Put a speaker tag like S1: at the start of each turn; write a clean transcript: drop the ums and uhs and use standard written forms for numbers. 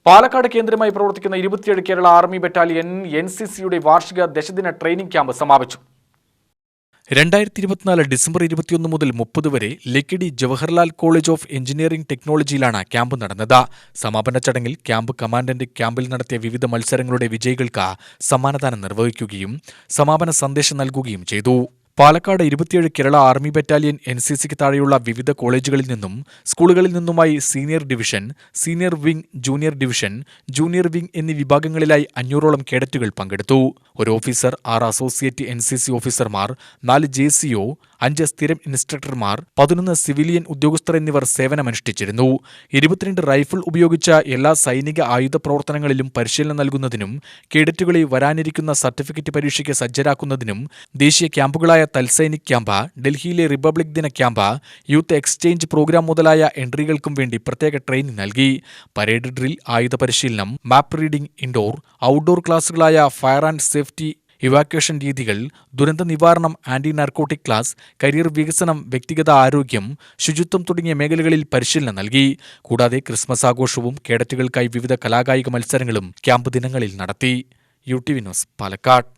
S1: പാലക്കാട് കേന്ദ്രമായി പ്രവർത്തിക്കുന്ന 27 Kerala army battalion NCCയുടെ വാർഷിക ദശദിന ട്രെയിനിംഗ് ക്യാമ്പ് സമാപിച്ചു. 2024 ഡിസംബർ 21 മുതൽ 30 വരെ Lakkidi Jawaharlal college of engineering ടെക്നോളജിയിലാണ് ക്യാമ്പ് നടന്നത്. സമാപന ചടങ്ങിൽ ക്യാമ്പ് കമാൻഡന്റ് ക്യാമ്പിൽ നടത്തിയ വിവിധ മത്സരങ്ങളുടെ വിജയികൾക്ക് സമ്മാനദാനം നിർവഹിക്കുകയും സമാപന സന്ദേശം നൽകുകയും ചെയ്തു. പാലക്കാട് 27 കേരള ആർമി ബറ്റാലിയൻ NCCക്ക് താഴെയുള്ള വിവിധ കോളേജുകളിൽ നിന്നും സ്കൂളുകളിൽ നിന്നുമായി senior division, senior wing, junior wing എന്നീ വിഭാഗങ്ങളിലായി 500ഓളം കേഡറ്റുകൾ പങ്കെടുത്തു. ഒരു ഓഫീസർ, 6 അസോസിയേറ്റ് NCC ഓഫീസർമാർ, 4 JCO, 5 സ്ഥിരം ഇൻസ്ട്രക്ടർമാർ, 11 സിവിലിയൻ ഉദ്യോഗസ്ഥർ എന്നിവർ സേവനമനുഷ്ഠിച്ചിരുന്നു. 22 റൈഫിൾ ഉപയോഗിച്ച എല്ലാ സൈനിക ആയുധ പ്രവർത്തനങ്ങളിലും പരിശീലനം നൽകുന്നതിനും കേഡറ്റുകളെ വരാനിരിക്കുന്ന സർട്ടിഫിക്കറ്റ് പരീക്ഷയ്ക്ക് സജ്ജരാക്കുന്നതിനും ദേശീയ ക്യാമ്പുകളായ തൽസൈനിക് ക്യാമ്പ്, ഡൽഹിയിലെ റിപ്പബ്ലിക് ദിന ക്യാമ്പ്, യൂത്ത് എക്സ്ചേഞ്ച് പ്രോഗ്രാം മുതലായ എൻട്രികൾക്കും വേണ്ടി പ്രത്യേക ട്രെയിനിംഗ് നൽകി. പരേഡ് ഡ്രിൽ, ആയുധ പരിശീലനം, മാപ്പ് റീഡിംഗ്, ഇൻഡോർ, ഔട്ട്ഡോർ ക്ലാസുകളായ ഫയർ ആൻഡ് സേഫ്റ്റി, ഇവാക്വേഷൻ രീതികൾ, ദുരന്ത നിവാരണം, ആന്റി നാർക്കോട്ടിക് ക്ലാസ്, കരിയർ വികസനം, വ്യക്തിഗത ആരോഗ്യം, ശുചിത്വം തുടങ്ങിയ മേഖലകളിൽ പരിശീലനം നൽകി. കൂടാതെ ക്രിസ്മസ് ആഘോഷവും കേഡറ്റുകൾക്കായി വിവിധ കലാകായിക മത്സരങ്ങളും ക്യാമ്പ് ദിനങ്ങളിൽ നടത്തി. UTV news, Palakkad.